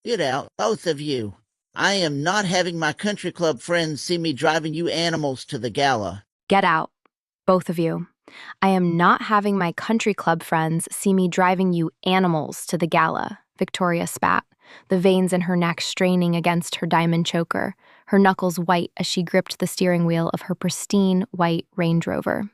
Get out, both of you. I am not having my country club friends see me driving you animals to the gala. Get out, both of you. I am not having my country club friends see me driving you animals to the gala, Victoria spat, the veins in her neck straining against her diamond choker, her knuckles white as she gripped the steering wheel of her pristine white Range Rover.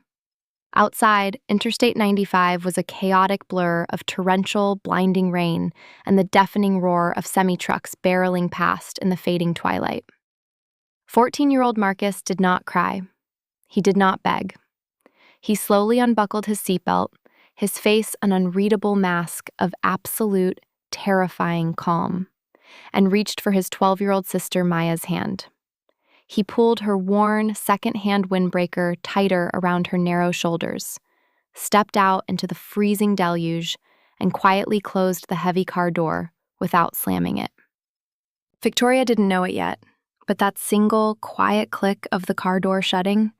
Outside, Interstate 95 was a chaotic blur of torrential, blinding rain and the deafening roar of semi-trucks barreling past in the fading twilight. 14-year-old Marcus did not cry. He did not beg. He slowly unbuckled his seatbelt, his face an unreadable mask of absolute, terrifying calm, and reached for his 12-year-old sister Maya's hand. He pulled her worn, second-hand windbreaker tighter around her narrow shoulders, stepped out into the freezing deluge, and quietly closed the heavy car door without slamming it. Victoria didn't know it yet, but that single, quiet click of the car door shutting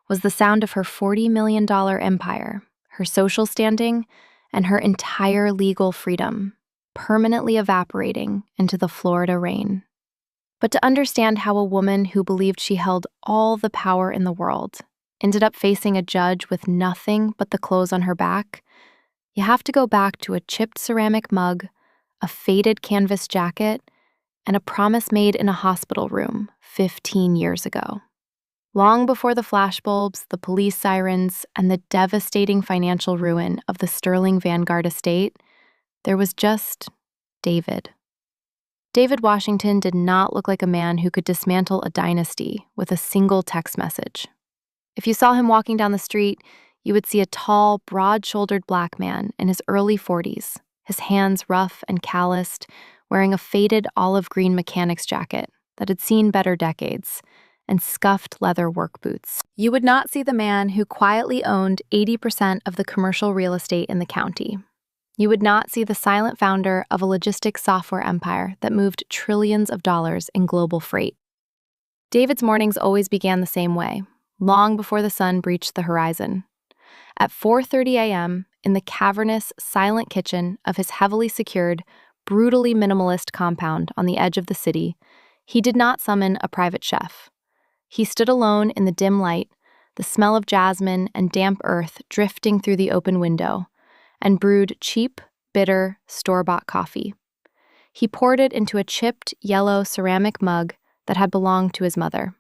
was the sound of her $40 million empire, her social standing, and her entire legal freedom, permanently evaporating into the Florida rain. But to understand how a woman who believed she held all the power in the world ended up facing a judge with nothing but the clothes on her back, you have to go back to a chipped ceramic mug, a faded canvas jacket, and a promise made in a hospital room 15 years ago. Long before the flashbulbs, the police sirens, and the devastating financial ruin of the Sterling Vanguard estate, there was just David. David Washington did not look like a man who could dismantle a dynasty with a single text message. If you saw him walking down the street, you would see a tall, broad-shouldered black man in his early 40s, his hands rough and calloused, wearing a faded olive-green mechanic's jacket that had seen better decades, and scuffed leather work boots. You would not see the man who quietly owned 80% of the commercial real estate in the county. You would not see the silent founder of a logistics software empire that moved trillions of dollars in global freight. David's mornings always began the same way, long before the sun breached the horizon. At 4:30 a.m., in the cavernous, silent kitchen of his heavily secured, brutally minimalist compound on the edge of the city, he did not summon a private chef. He stood alone in the dim light, the smell of jasmine and damp earth drifting through the open window, and brewed cheap, bitter, store-bought coffee. He poured it into a chipped, yellow ceramic mug that had belonged to his mother.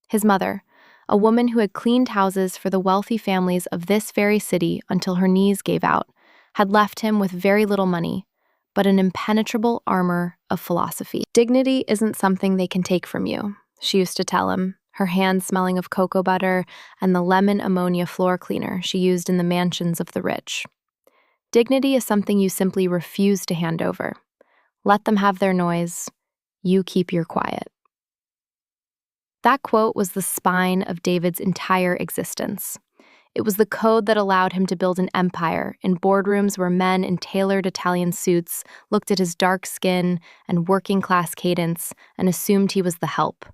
His mother, a woman who had cleaned houses for the wealthy families of this very city until her knees gave out, had left him with very little money, but an impenetrable armor of philosophy. Dignity isn't something they can take from you, she used to tell him, her hands smelling of cocoa butter and the lemon ammonia floor cleaner she used in the mansions of the rich. Dignity is something you simply refuse to hand over. Let them have their noise. You keep your quiet. That quote was the spine of David's entire existence. It was the code that allowed him to build an empire in boardrooms where men in tailored Italian suits looked at his dark skin and working-class cadence and assumed he was the help.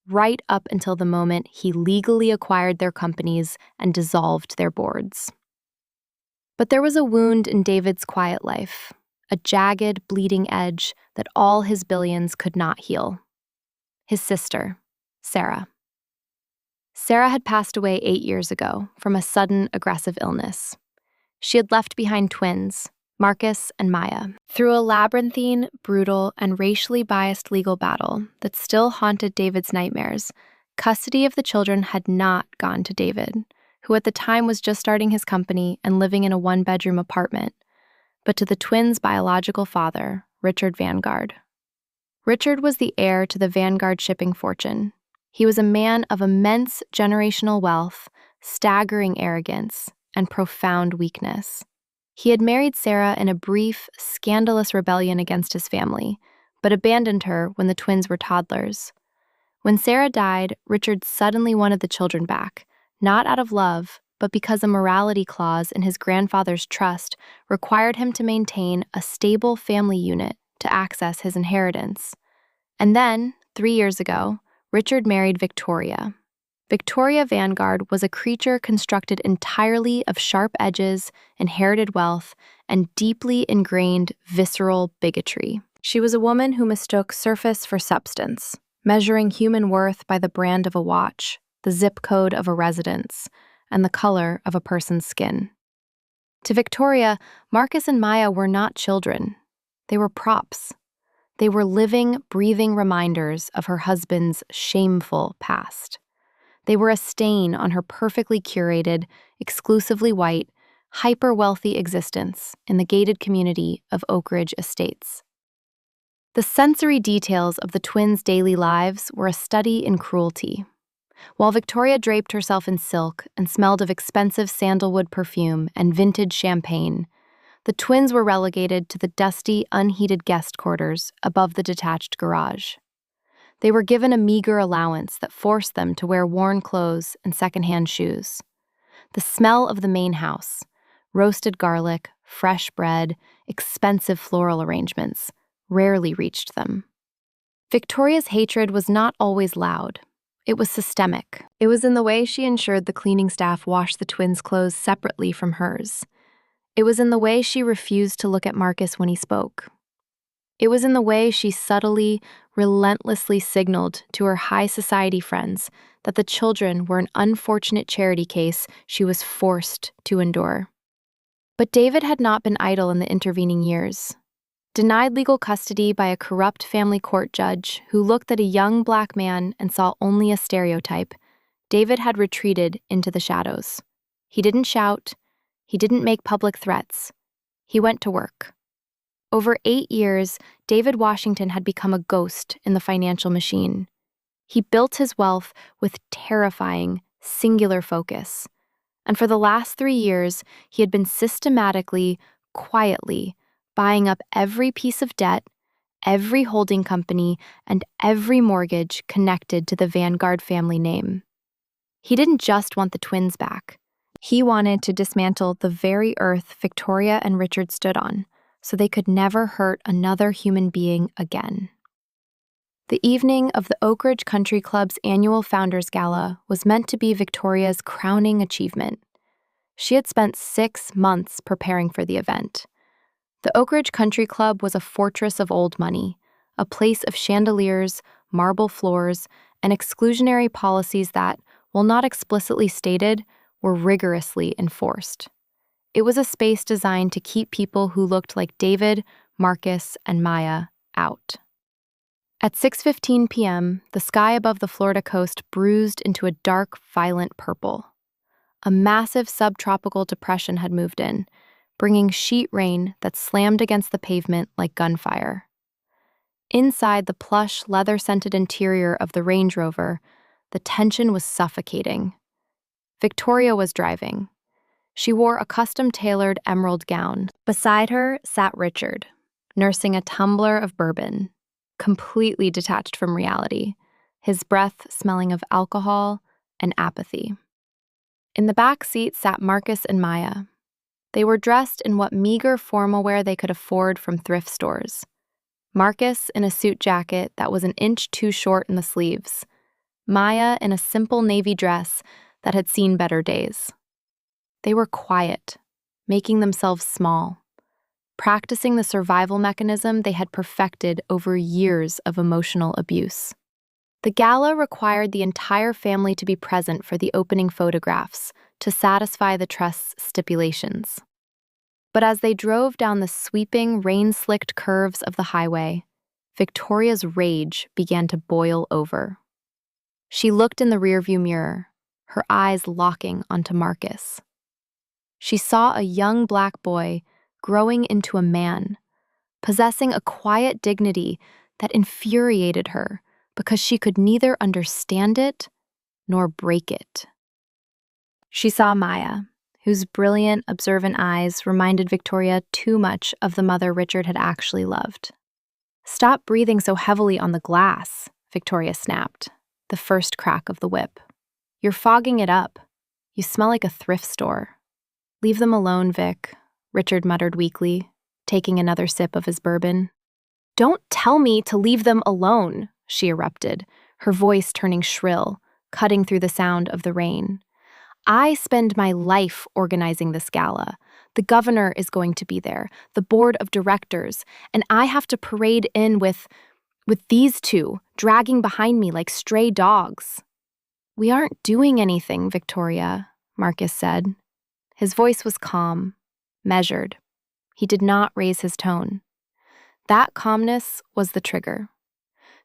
Right up until the moment he legally acquired their companies and dissolved their boards. But there was a wound in David's quiet life, a jagged, bleeding edge that all his billions could not heal. His sister, Sarah. Sarah had passed away 8 years ago from a sudden, aggressive illness. She had left behind twins, Marcus and Maya. Through a labyrinthine, brutal, and racially biased legal battle that still haunted David's nightmares, custody of the children had not gone to David, who at the time was just starting his company and living in a one-bedroom apartment, but to the twins' biological father, Richard Vanguard. Richard was the heir to the Vanguard shipping fortune. He was a man of immense generational wealth, staggering arrogance, and profound weakness. He had married Sarah in a brief, scandalous rebellion against his family, but abandoned her when the twins were toddlers. When Sarah died, Richard suddenly wanted the children back, not out of love, but because a morality clause in his grandfather's trust required him to maintain a stable family unit to access his inheritance. And then, 3 years ago, Richard married Victoria. Victoria Vanguard was a creature constructed entirely of sharp edges, inherited wealth, and deeply ingrained visceral bigotry. She was a woman who mistook surface for substance, measuring human worth by the brand of a watch, the zip code of a residence, and the color of a person's skin. To Victoria, Marcus and Maya were not children. They were props. They were living, breathing reminders of her husband's shameful past. They were a stain on her perfectly curated, exclusively white, hyper-wealthy existence in the gated community of Oak Ridge Estates. The sensory details of the twins' daily lives were a study in cruelty. While Victoria draped herself in silk and smelled of expensive sandalwood perfume and vintage champagne, the twins were relegated to the dusty, unheated guest quarters above the detached garage. They were given a meager allowance that forced them to wear worn clothes and secondhand shoes. The smell of the main house, roasted garlic, fresh bread, expensive floral arrangements, rarely reached them. Victoria's hatred was not always loud. It was systemic. It was in the way she ensured the cleaning staff washed the twins' clothes separately from hers. It was in the way she refused to look at Marcus when he spoke. It was in the way she subtly, relentlessly signaled to her high society friends that the children were an unfortunate charity case she was forced to endure. But David had not been idle in the intervening years. Denied legal custody by a corrupt family court judge who looked at a young black man and saw only a stereotype, David had retreated into the shadows. He didn't shout. He didn't make public threats. He went to work. Over 8 years, David Washington had become a ghost in the financial machine. He built his wealth with terrifying, singular focus. And for the last 3 years, he had been systematically, quietly, buying up every piece of debt, every holding company, and every mortgage connected to the Vanguard family name. He didn't just want the twins back. He wanted to dismantle the very earth Victoria and Richard stood on, so they could never hurt another human being again. The evening of the Oak Ridge Country Club's annual Founders Gala was meant to be Victoria's crowning achievement. She had spent 6 months preparing for the event. The Oak Ridge Country Club was a fortress of old money, a place of chandeliers, marble floors, and exclusionary policies that, while not explicitly stated, were rigorously enforced. It was a space designed to keep people who looked like David, Marcus, and Maya out. At 6:15 p.m., the sky above the Florida coast bruised into a dark, violent purple. A massive subtropical depression had moved in, bringing sheet rain that slammed against the pavement like gunfire. Inside the plush, leather-scented interior of the Range Rover, the tension was suffocating. Victoria was driving. She wore a custom-tailored emerald gown. Beside her sat Richard, nursing a tumbler of bourbon, completely detached from reality, his breath smelling of alcohol and apathy. In the back seat sat Marcus and Maya. They were dressed in what meager formal wear they could afford from thrift stores. Marcus in a suit jacket that was an inch too short in the sleeves. Maya in a simple navy dress that had seen better days. They were quiet, making themselves small, practicing the survival mechanism they had perfected over years of emotional abuse. The gala required the entire family to be present for the opening photographs to satisfy the trust's stipulations. But as they drove down the sweeping, rain-slicked curves of the highway, Victoria's rage began to boil over. She looked in the rearview mirror, her eyes locking onto Marcus. She saw a young black boy growing into a man, possessing a quiet dignity that infuriated her because she could neither understand it nor break it. She saw Maya, whose brilliant, observant eyes reminded Victoria too much of the mother Richard had actually loved. "Stop breathing so heavily on the glass," Victoria snapped, the first crack of the whip. "You're fogging it up. You smell like a thrift store." "Leave them alone, Vic," Richard muttered weakly, taking another sip of his bourbon. "Don't tell me to leave them alone," she erupted, her voice turning shrill, cutting through the sound of the rain. "I spend my life organizing this gala. The governor is going to be there, the board of directors, and I have to parade in with these two dragging behind me like stray dogs. We aren't doing anything, Victoria, Marcus said. His voice was calm, measured. He did not raise his tone. That calmness was the trigger.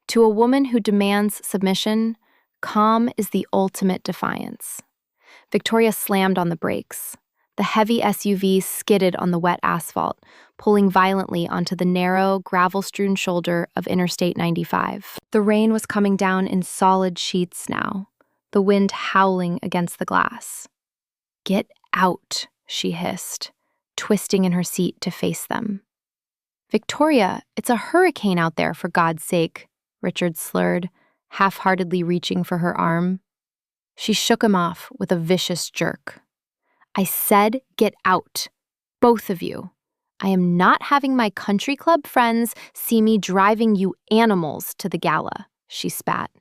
To a woman who demands submission, calm is the ultimate defiance. Victoria slammed on the brakes. The heavy SUV skidded on the wet asphalt, pulling violently onto the narrow, gravel-strewn shoulder of Interstate 95. The rain was coming down in solid sheets now, the wind howling against the glass. "Get out," she hissed, twisting in her seat to face them. "Victoria, it's a hurricane out there, for God's sake," Richard slurred, half-heartedly reaching for her arm. She shook him off with a vicious jerk. "I said get out, both of you. I am not having my country club friends see me driving you animals to the gala," she spat.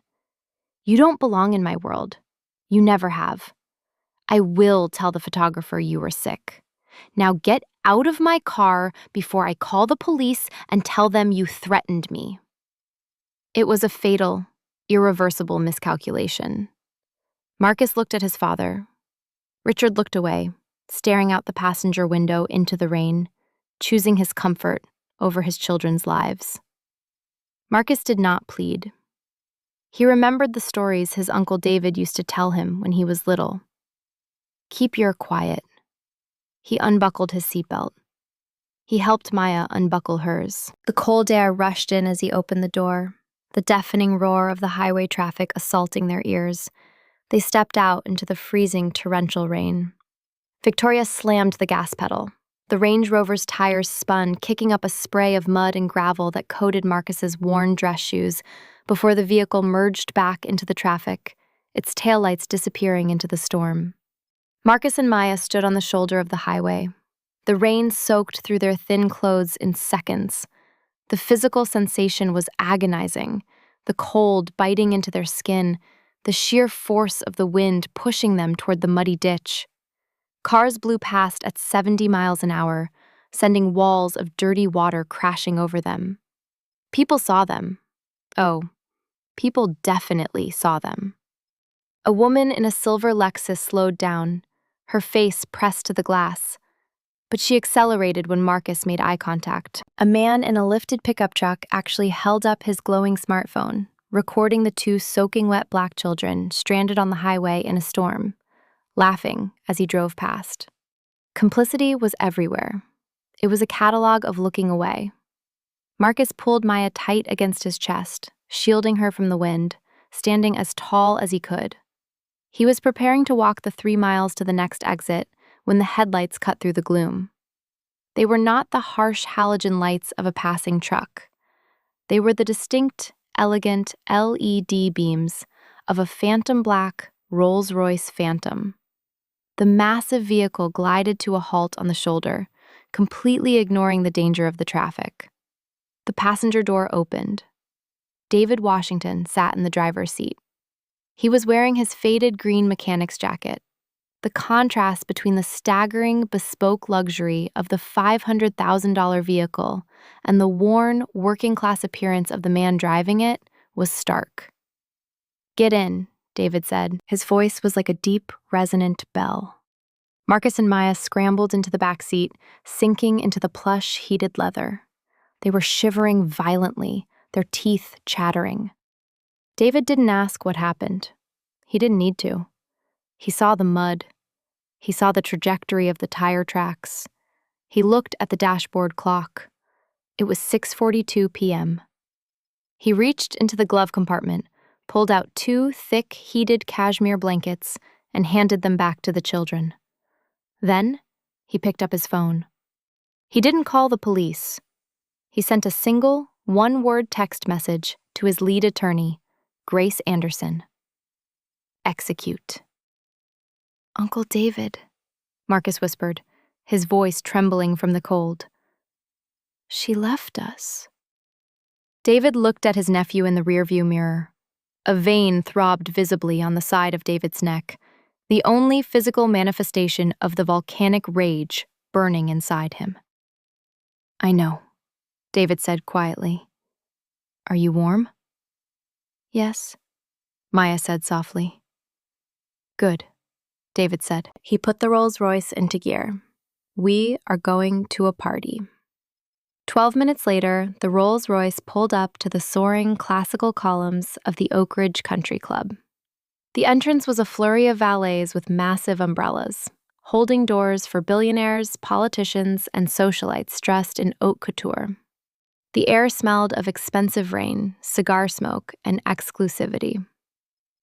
"You don't belong in my world. You never have. I will tell the photographer you were sick. Now get out of my car before I call the police and tell them you threatened me." It was a fatal, irreversible miscalculation. Marcus looked at his father. Richard looked away, staring out the passenger window into the rain, choosing his comfort over his children's lives. Marcus did not plead. He remembered the stories his Uncle David used to tell him when he was little. Keep your quiet. He unbuckled his seatbelt. He helped Maya unbuckle hers. The cold air rushed in as he opened the door, the deafening roar of the highway traffic assaulting their ears. They stepped out into the freezing torrential rain. Victoria slammed the gas pedal. The Range Rover's tires spun, kicking up a spray of mud and gravel that coated Marcus's worn dress shoes before the vehicle merged back into the traffic, its taillights disappearing into the storm. Marcus and Maya stood on the shoulder of the highway. The rain soaked through their thin clothes in seconds. The physical sensation was agonizing, the cold biting into their skin, the sheer force of the wind pushing them toward the muddy ditch. Cars blew past at 70 miles an hour, sending walls of dirty water crashing over them. People saw them. Oh, people definitely saw them. A woman in a silver Lexus slowed down, her face pressed to the glass. But she accelerated when Marcus made eye contact. A man in a lifted pickup truck actually held up his glowing smartphone, recording the two soaking wet black children stranded on the highway in a storm, laughing as he drove past. Complicity was everywhere. It was a catalog of looking away. Marcus pulled Maya tight against his chest, shielding her from the wind, standing as tall as he could. He was preparing to walk the 3 miles to the next exit when the headlights cut through the gloom. They were not the harsh halogen lights of a passing truck. They were the distinct, elegant LED beams of a phantom black Rolls-Royce Phantom. The massive vehicle glided to a halt on the shoulder, completely ignoring the danger of the traffic. The passenger door opened. David Washington sat in the driver's seat. He was wearing his faded green mechanic's jacket. The contrast between the staggering, bespoke luxury of the $500,000 vehicle and the worn, working-class appearance of the man driving it was stark. "Get in," David said. His voice was like a deep, resonant bell. Marcus and Maya scrambled into the back seat, sinking into the plush, heated leather. They were shivering violently, their teeth chattering. David didn't ask what happened. He didn't need to. He saw the mud. He saw the trajectory of the tire tracks. He looked at the dashboard clock. It was 6:42 p.m. He reached into the glove compartment, pulled out 2 thick, heated cashmere blankets, and handed them back to the children. Then, he picked up his phone. He didn't call the police. He sent a single, one-word text message to his lead attorney, Grace Anderson. "Execute." "Uncle David," Marcus whispered, his voice trembling from the cold. "She left us." David looked at his nephew in the rearview mirror. A vein throbbed visibly on the side of David's neck, the only physical manifestation of the volcanic rage burning inside him. "I know," David said quietly. "Are you warm?" "Yes," Maya said softly. "Good," David said. He put the Rolls-Royce into gear. "We are going to a party." 12 minutes later, the Rolls-Royce pulled up to the soaring classical columns of the Oak Ridge Country Club. The entrance was a flurry of valets with massive umbrellas, holding doors for billionaires, politicians, and socialites dressed in haute couture. The air smelled of expensive rain, cigar smoke, and exclusivity.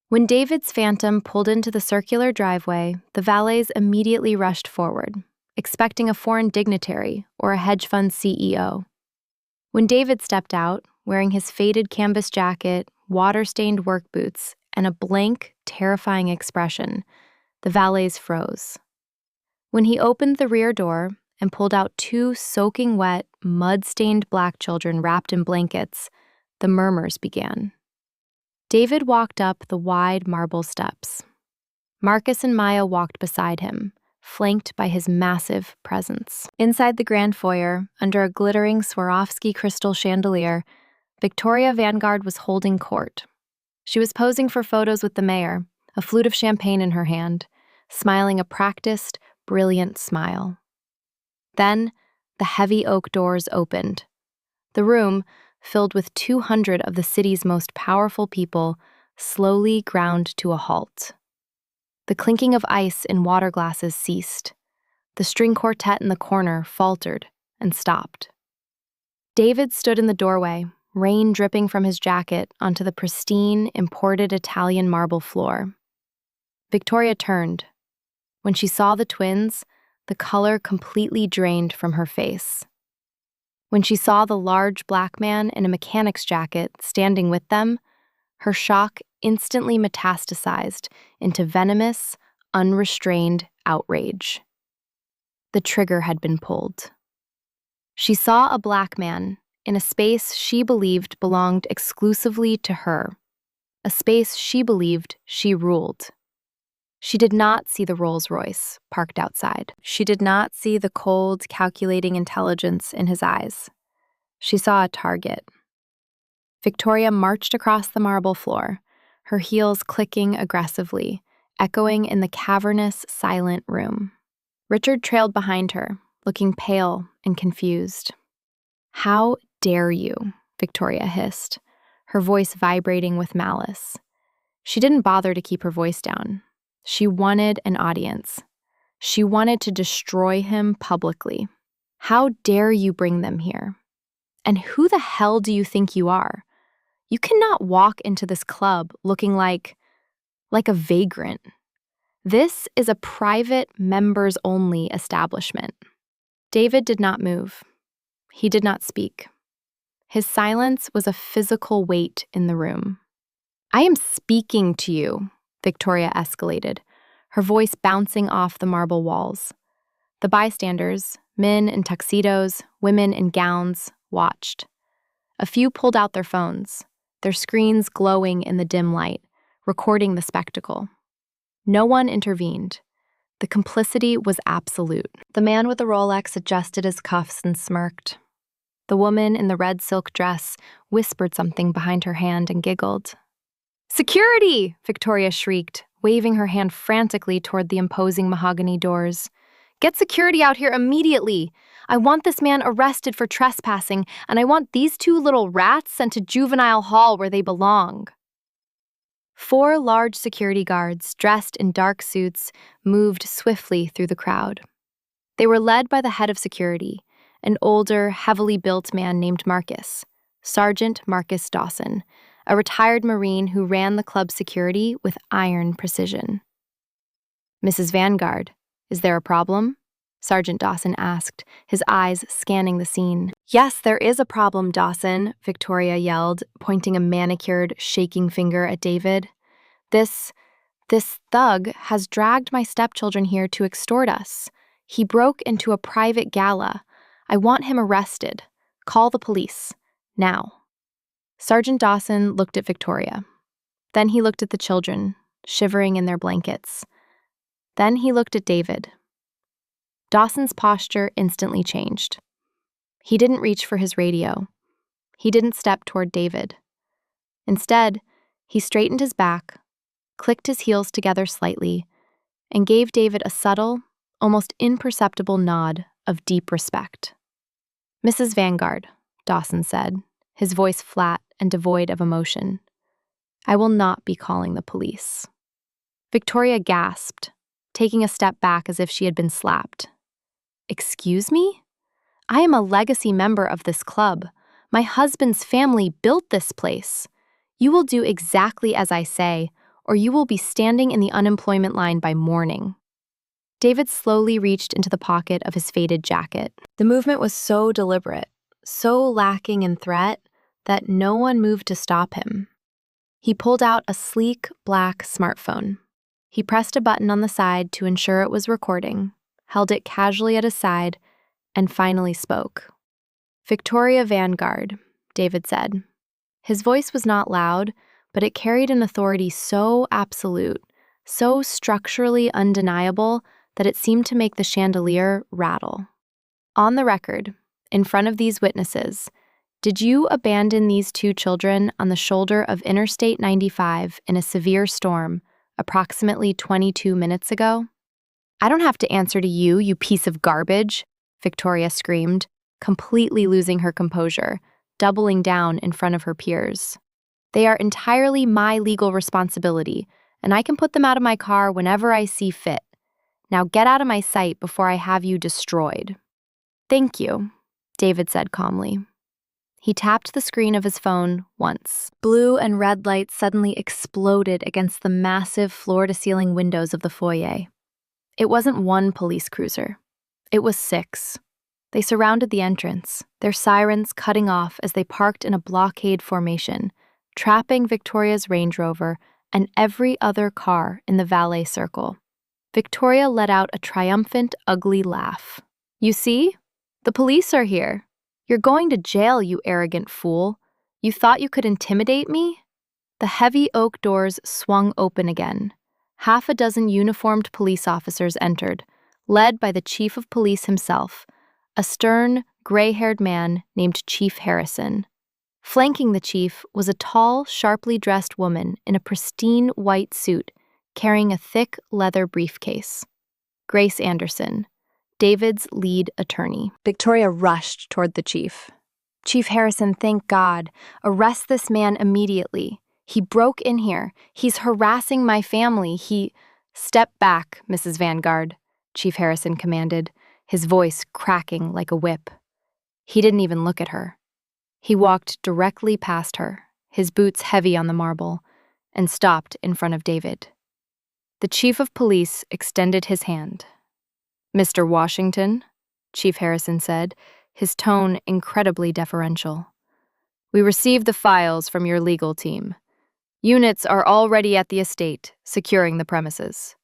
When David's Phantom pulled into the circular driveway, the valets immediately rushed forward, expecting a foreign dignitary or a hedge fund CEO. When David stepped out, wearing his faded canvas jacket, water-stained work boots, and a blank, terrifying expression, the valets froze. When he opened the rear door and pulled out two soaking wet, mud-stained black children wrapped in blankets, the murmurs began. David walked up the wide marble steps. Marcus and Maya walked beside him, flanked by his massive presence. Inside the grand foyer, under a glittering Swarovski crystal chandelier, Victoria Vanguard was holding court. She was posing for photos with the mayor, a flute of champagne in her hand, smiling a practiced, brilliant smile. Then, the heavy oak doors opened. The room, filled with 200 of the city's most powerful people, slowly ground to a halt. The clinking of ice in water glasses ceased. The string quartet in the corner faltered and stopped. David stood in the doorway, rain dripping from his jacket onto the pristine, imported Italian marble floor. Victoria turned. When she saw the twins, the color completely drained from her face. When she saw the large black man in a mechanic's jacket standing with them, her shock instantly metastasized into venomous, unrestrained outrage. The trigger had been pulled. She saw a black man in a space she believed belonged exclusively to her, a space she believed she ruled. She did not see the Rolls-Royce parked outside. She did not see the cold, calculating intelligence in his eyes. She saw a target. Victoria marched across the marble floor, her heels clicking aggressively, echoing in the cavernous, silent room. Richard trailed behind her, looking pale and confused. "How dare you?" Victoria hissed, her voice vibrating with malice. She didn't bother to keep her voice down. She wanted an audience. She wanted to destroy him publicly. "How dare you bring them here? And who the hell do you think you are? You cannot walk into this club looking like a vagrant. This is a private, members-only establishment." David did not move. He did not speak. His silence was a physical weight in the room. "I am speaking to you," Victoria escalated, her voice bouncing off the marble walls. The bystanders, men in tuxedos, women in gowns, watched. A few pulled out their phones, their screens glowing in the dim light, recording the spectacle. No one intervened. The complicity was absolute. The man with the Rolex adjusted his cuffs and smirked. The woman in the red silk dress whispered something behind her hand and giggled. "Security!" Victoria shrieked, waving her hand frantically toward the imposing mahogany doors. "Get security out here immediately! I want this man arrested for trespassing, and I want these two little rats sent to juvenile hall where they belong." 4 large security guards, dressed in dark suits, moved swiftly through the crowd. They were led by the head of security, an older, heavily built man named Marcus, Sergeant Marcus Dawson, a retired Marine who ran the club's security with iron precision. "Mrs. Vanguard, is there a problem?" Sergeant Dawson asked, his eyes scanning the scene. "Yes, there is a problem, Dawson," Victoria yelled, pointing a manicured, shaking finger at David. This thug has dragged my stepchildren here to extort us. He broke into a private gala. I want him arrested. Call the police. Now." Sergeant Dawson looked at Victoria. Then he looked at the children, shivering in their blankets. Then he looked at David. Dawson's posture instantly changed. He didn't reach for his radio. He didn't step toward David. Instead, he straightened his back, clicked his heels together slightly, and gave David a subtle, almost imperceptible nod of deep respect. "Mrs. Vanguard," Dawson said, his voice flat and devoid of emotion, "I will not be calling the police." Victoria gasped, taking a step back as if she had been slapped. "Excuse me? I am a legacy member of this club. My husband's family built this place. You will do exactly as I say, or you will be standing in the unemployment line by morning." David slowly reached into the pocket of his faded jacket. The movement was so deliberate, so lacking in threat, that no one moved to stop him. He pulled out a sleek, black smartphone. He pressed a button on the side to ensure it was recording, held it casually at his side, and finally spoke. "Victoria Vanguard," David said. His voice was not loud, but it carried an authority so absolute, so structurally undeniable, that it seemed to make the chandelier rattle. "On the record, in front of these witnesses, did you abandon these two children on the shoulder of Interstate 95 in a severe storm approximately 22 minutes ago?" "I don't have to answer to you, you piece of garbage," Victoria screamed, completely losing her composure, doubling down in front of her peers. "They are entirely my legal responsibility, and I can put them out of my car whenever I see fit. Now get out of my sight before I have you destroyed." "Thank you," David said calmly. He tapped the screen of his phone once. Blue and red lights suddenly exploded against the massive floor-to-ceiling windows of the foyer. It wasn't one police cruiser. It was 6. They surrounded the entrance, their sirens cutting off as they parked in a blockade formation, trapping Victoria's Range Rover and every other car in the valet circle. Victoria let out a triumphant, ugly laugh. "You see? The police are here. You're going to jail, you arrogant fool. You thought you could intimidate me?" The heavy oak doors swung open again. Half a dozen uniformed police officers entered, led by the chief of police himself, a stern, gray-haired man named Chief Harrison. Flanking the chief was a tall, sharply dressed woman in a pristine white suit, carrying a thick leather briefcase. Grace Anderson, David's lead attorney. Victoria rushed toward the chief. "Chief Harrison, thank God. Arrest this man immediately. He broke in here. He's harassing my family. Step back, Mrs. Vanguard," Chief Harrison commanded, his voice cracking like a whip. He didn't even look at her. He walked directly past her, his boots heavy on the marble, and stopped in front of David. The chief of police extended his hand. "Mr. Washington," Chief Harrison said, his tone incredibly deferential. "We received the files from your legal team. Units are already at the estate, securing the premises."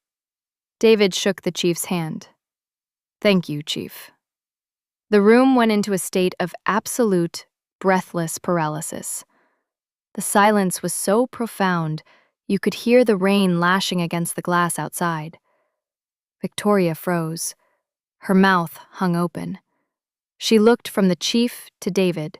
David shook the chief's hand. "Thank you, Chief." The room went into a state of absolute, breathless paralysis. The silence was so profound, you could hear the rain lashing against the glass outside. Victoria froze. Her mouth hung open. She looked from the chief to David,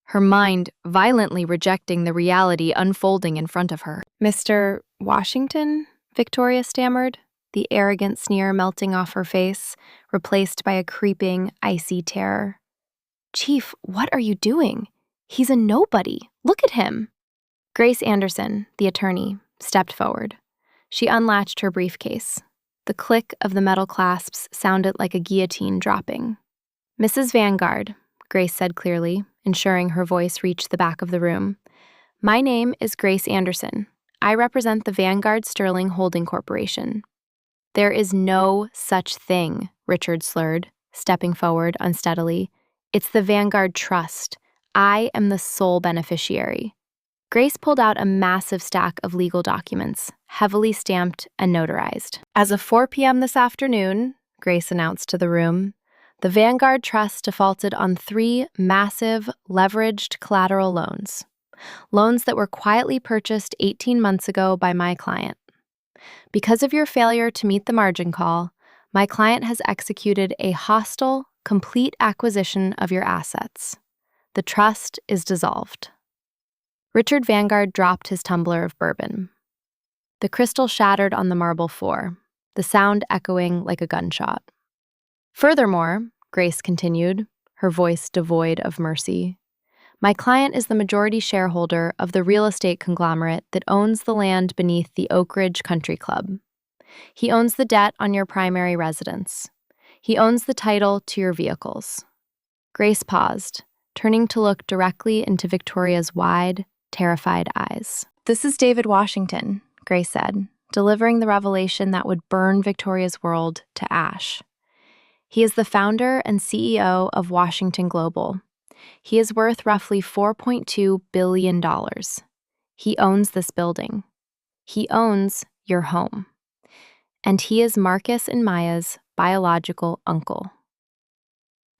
her mind violently rejecting the reality unfolding in front of her. "Mr. Washington?" Victoria stammered, the arrogant sneer melting off her face, replaced by a creeping, icy terror. "Chief, what are you doing? He's a nobody. Look at him." Grace Anderson, the attorney, stepped forward. She unlatched her briefcase. The click of the metal clasps sounded like a guillotine dropping. "Mrs. Vanguard," Grace said clearly, ensuring her voice reached the back of the room. "My name is Grace Anderson. I represent the Vanguard Sterling Holding Corporation." "There is no such thing," Richard slurred, stepping forward unsteadily. "It's the Vanguard Trust. I am the sole beneficiary." Grace pulled out a massive stack of legal documents, heavily stamped and notarized. "As of 4 p.m. this afternoon," Grace announced to the room, "the Vanguard Trust defaulted on 3 massive, leveraged collateral loans. Loans that were quietly purchased 18 months ago by my client. Because of your failure to meet the margin call, My client has executed a hostile, complete acquisition of your assets. The trust is dissolved. Richard Vanguard dropped his tumbler of bourbon. The crystal shattered on the marble floor, the sound echoing like a gunshot. Furthermore, Grace continued, her voice devoid of mercy, my client is the majority shareholder of the real estate conglomerate that owns the land beneath the Oak Ridge Country Club. He owns the debt on your primary residence. He owns the title to your vehicles. Grace paused, turning to look directly into Victoria's wide, terrified eyes. This is David Washington, Grace said, delivering the revelation that would burn Victoria's world to ash. He is the founder and CEO of Washington Global. He is worth roughly $4.2 billion. He owns this building. He owns your home. And he is Marcus and Maya's biological uncle.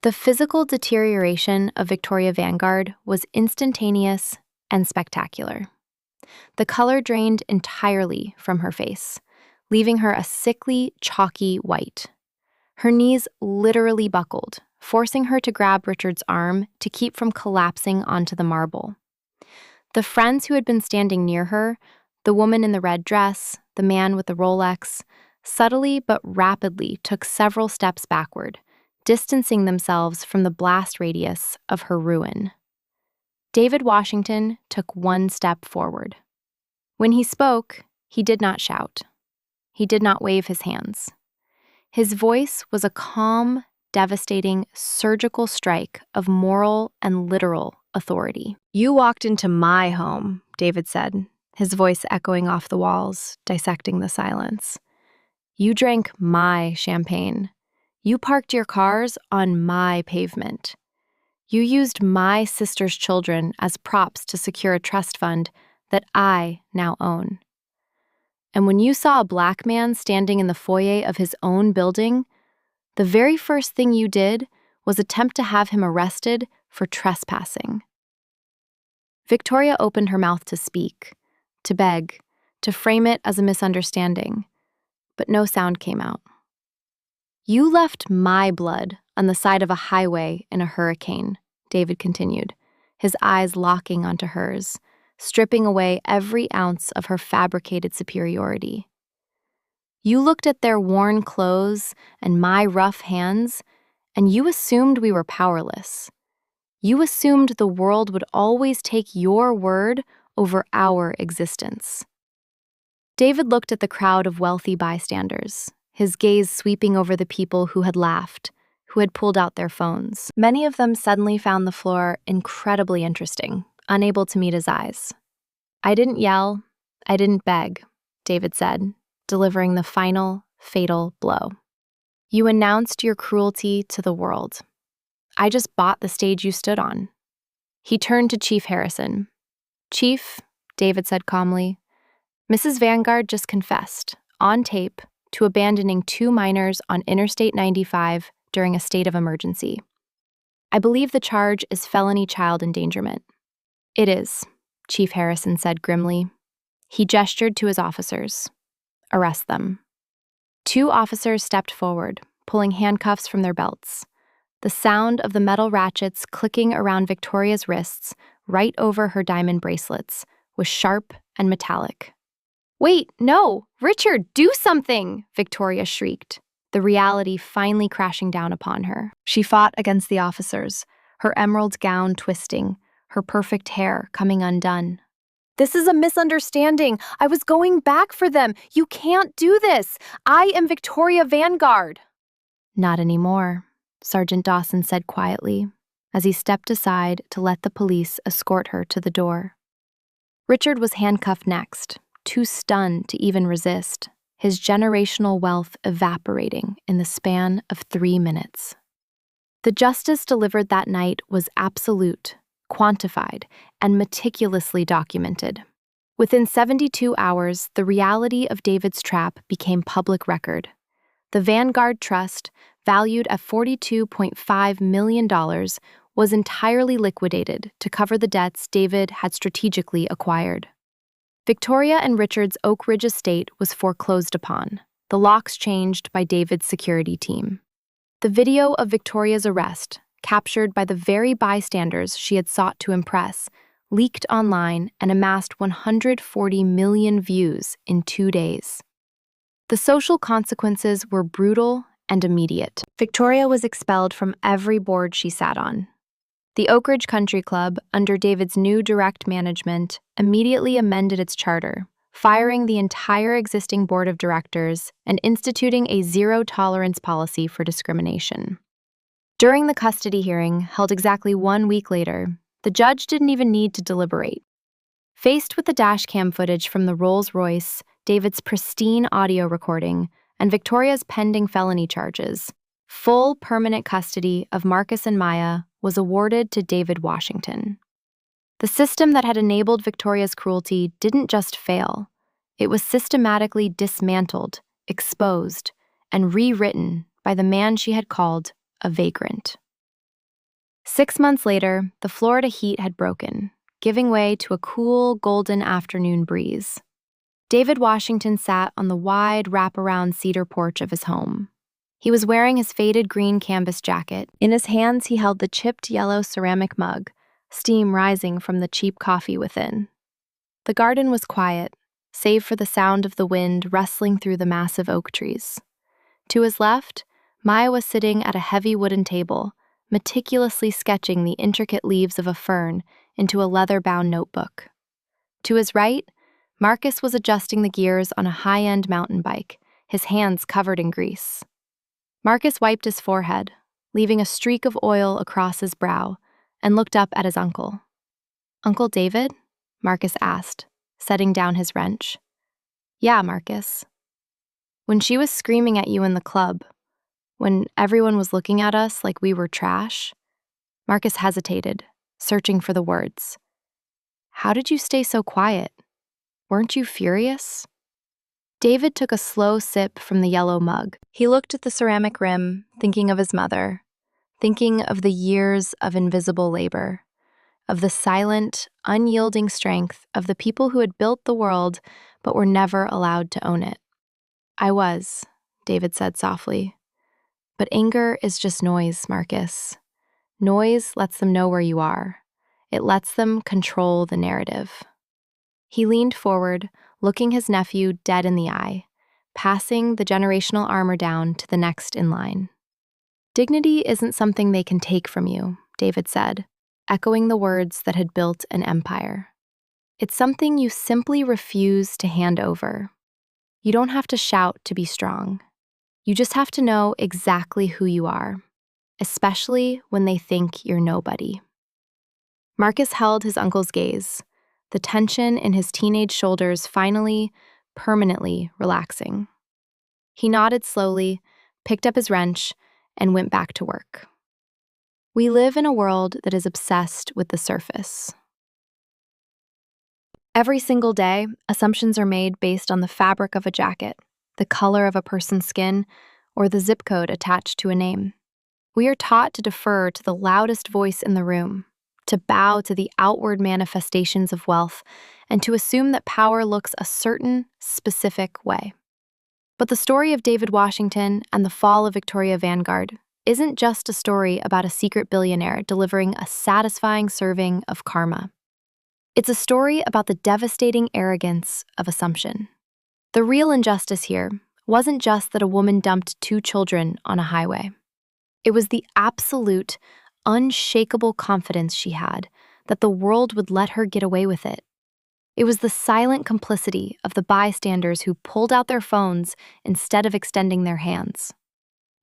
The physical deterioration of Victoria Vanguard was instantaneous and spectacular. The color drained entirely from her face, leaving her a sickly, chalky white. Her knees literally buckled, forcing her to grab Richard's arm to keep from collapsing onto the marble. The friends who had been standing near her, the woman in the red dress, the man with the Rolex, subtly but rapidly took several steps backward, distancing themselves from the blast radius of her ruin. David Washington took one step forward. When he spoke, he did not shout. He did not wave his hands. His voice was a calm, devastating, surgical strike of moral and literal authority. You walked into my home, David said, his voice echoing off the walls, dissecting the silence. You drank my champagne. You parked your cars on my pavement. You used my sister's children as props to secure a trust fund that I now own. And when you saw a black man standing in the foyer of his own building, the very first thing you did was attempt to have him arrested for trespassing. Victoria opened her mouth to speak, to beg, to frame it as a misunderstanding, but no sound came out. You left my blood on the side of a highway in a hurricane, David continued, his eyes locking onto hers, stripping away every ounce of her fabricated superiority. You looked at their worn clothes and my rough hands, and you assumed we were powerless. You assumed the world would always take your word over our existence. David looked at the crowd of wealthy bystanders, his gaze sweeping over the people who had laughed, who had pulled out their phones. Many of them suddenly found the floor incredibly interesting, unable to meet his eyes. I didn't yell, I didn't beg, David said, delivering the final, fatal blow. You announced your cruelty to the world. I just bought the stage you stood on. He turned to Chief Harrison. Chief, David said calmly, Mrs. Vanguard just confessed, on tape, to abandoning 2 minors on Interstate 95 during a state of emergency. I believe the charge is felony child endangerment. It is, Chief Harrison said grimly. He gestured to his officers. Arrest them. 2 officers stepped forward, pulling handcuffs from their belts. The sound of the metal ratchets clicking around Victoria's wrists, right over her diamond bracelets, was sharp and metallic. Wait, no! Richard, do something! Victoria shrieked, the reality finally crashing down upon her. She fought against the officers, her emerald gown twisting, her perfect hair coming undone. This is a misunderstanding. I was going back for them. You can't do this. I am Victoria Vanguard. Not anymore, Sergeant Dawson said quietly, as he stepped aside to let the police escort her to the door. Richard was handcuffed next, too stunned to even resist, his generational wealth evaporating in the span of 3 minutes. The justice delivered that night was absolute, quantified, and meticulously documented. Within 72 hours, the reality of David's trap became public record. The Vanguard Trust, valued at $42.5 million, was entirely liquidated to cover the debts David had strategically acquired. Victoria and Richard's Oak Ridge estate was foreclosed upon, the locks changed by David's security team. The video of Victoria's arrest, captured by the very bystanders she had sought to impress, leaked online and amassed 140 million views in 2 days. The social consequences were brutal and immediate. Victoria was expelled from every board she sat on. The Oak Ridge Country Club, under David's new direct management, immediately amended its charter, firing the entire existing board of directors and instituting a zero-tolerance policy for discrimination. During the custody hearing, held exactly 1 week later, the judge didn't even need to deliberate. Faced with the dashcam footage from the Rolls-Royce, David's pristine audio recording, and Victoria's pending felony charges, full permanent custody of Marcus and Maya was awarded to David Washington. The system that had enabled Victoria's cruelty didn't just fail. It was systematically dismantled, exposed, and rewritten by the man she had called a vagrant. 6 months later, the Florida heat had broken, giving way to a cool, golden afternoon breeze. David Washington sat on the wide, wraparound cedar porch of his home. He was wearing his faded green canvas jacket. In his hands, he held the chipped yellow ceramic mug, steam rising from the cheap coffee within. The garden was quiet, save for the sound of the wind rustling through the massive oak trees. To his left, Maya was sitting at a heavy wooden table, meticulously sketching the intricate leaves of a fern into a leather-bound notebook. To his right, Marcus was adjusting the gears on a high-end mountain bike, his hands covered in grease. Marcus wiped his forehead, leaving a streak of oil across his brow, and looked up at his uncle. "Uncle David?" Marcus asked, setting down his wrench. "Yeah, Marcus." "When she was screaming at you in the club, when everyone was looking at us like we were trash," Marcus hesitated, searching for the words. "How did you stay so quiet? Weren't you furious?" David took a slow sip from the yellow mug. He looked at the ceramic rim, thinking of his mother, thinking of the years of invisible labor, of the silent, unyielding strength of the people who had built the world but were never allowed to own it. "I was," David said softly. "But anger is just noise, Marcus. Noise lets them know where you are. It lets them control the narrative." He leaned forward, looking his nephew dead in the eye, passing the generational armor down to the next in line. "Dignity isn't something they can take from you," David said, echoing the words that had built an empire. "It's something you simply refuse to hand over. You don't have to shout to be strong. You just have to know exactly who you are, especially when they think you're nobody." Marcus held his uncle's gaze, the tension in his teenage shoulders finally, permanently relaxing. He nodded slowly, picked up his wrench, and went back to work. We live in a world that is obsessed with the surface. Every single day, assumptions are made based on the fabric of a jacket, the color of a person's skin, or the zip code attached to a name. We are taught to defer to the loudest voice in the room, to bow to the outward manifestations of wealth, and to assume that power looks a certain, specific way. But the story of David Washington and the fall of Victoria Vanguard isn't just a story about a secret billionaire delivering a satisfying serving of karma. It's a story about the devastating arrogance of assumption. The real injustice here wasn't just that a woman dumped 2 children on a highway. It was the absolute, unshakable confidence she had that the world would let her get away with it. It was the silent complicity of the bystanders who pulled out their phones instead of extending their hands.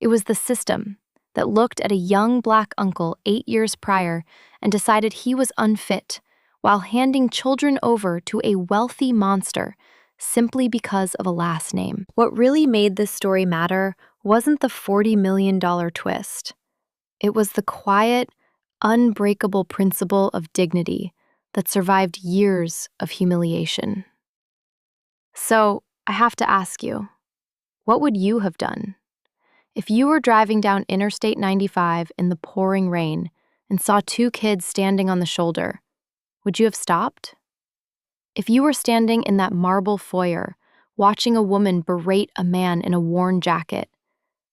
It was the system that looked at a young black uncle 8 years prior and decided he was unfit, while handing children over to a wealthy monster simply because of a last name. What really made this story matter wasn't the $40 million twist. It was the quiet, unbreakable principle of dignity that survived years of humiliation. So, I have to ask you, what would you have done? If you were driving down Interstate 95 in the pouring rain and saw 2 kids standing on the shoulder, would you have stopped? If you were standing in that marble foyer watching a woman berate a man in a worn jacket.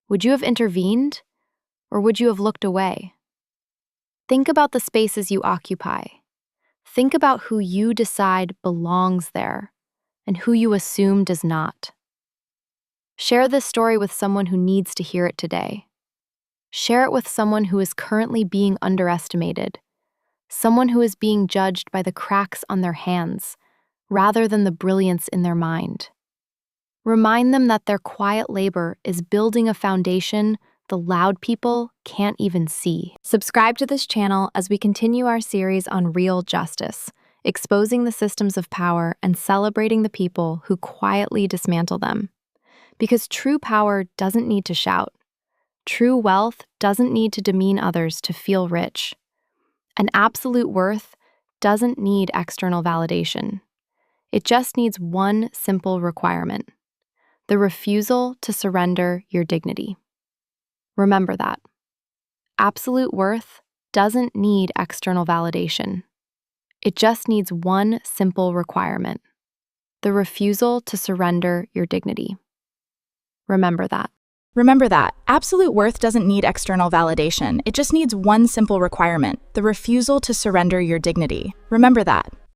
Would you have intervened, or would you have looked away? Think about the spaces you occupy. Think about who you decide belongs there and who you assume does not. Share this story with someone who needs to hear it today. Share it with someone who is currently being underestimated, someone who is being judged by the cracks on their hands rather than the brilliance in their mind. Remind them that their quiet labor is building a foundation the loud people can't even see. Subscribe to this channel as we continue our series on real justice, exposing the systems of power and celebrating the people who quietly dismantle them. Because true power doesn't need to shout. True wealth doesn't need to demean others to feel rich. And absolute worth doesn't need external validation. It just needs one simple requirement: the refusal to surrender your dignity. Remember that. Absolute worth doesn't need external validation. It just needs one simple requirement: the refusal to surrender your dignity. Remember that. Remember that. Absolute worth doesn't need external validation. It just needs one simple requirement: the refusal to surrender your dignity. Remember that.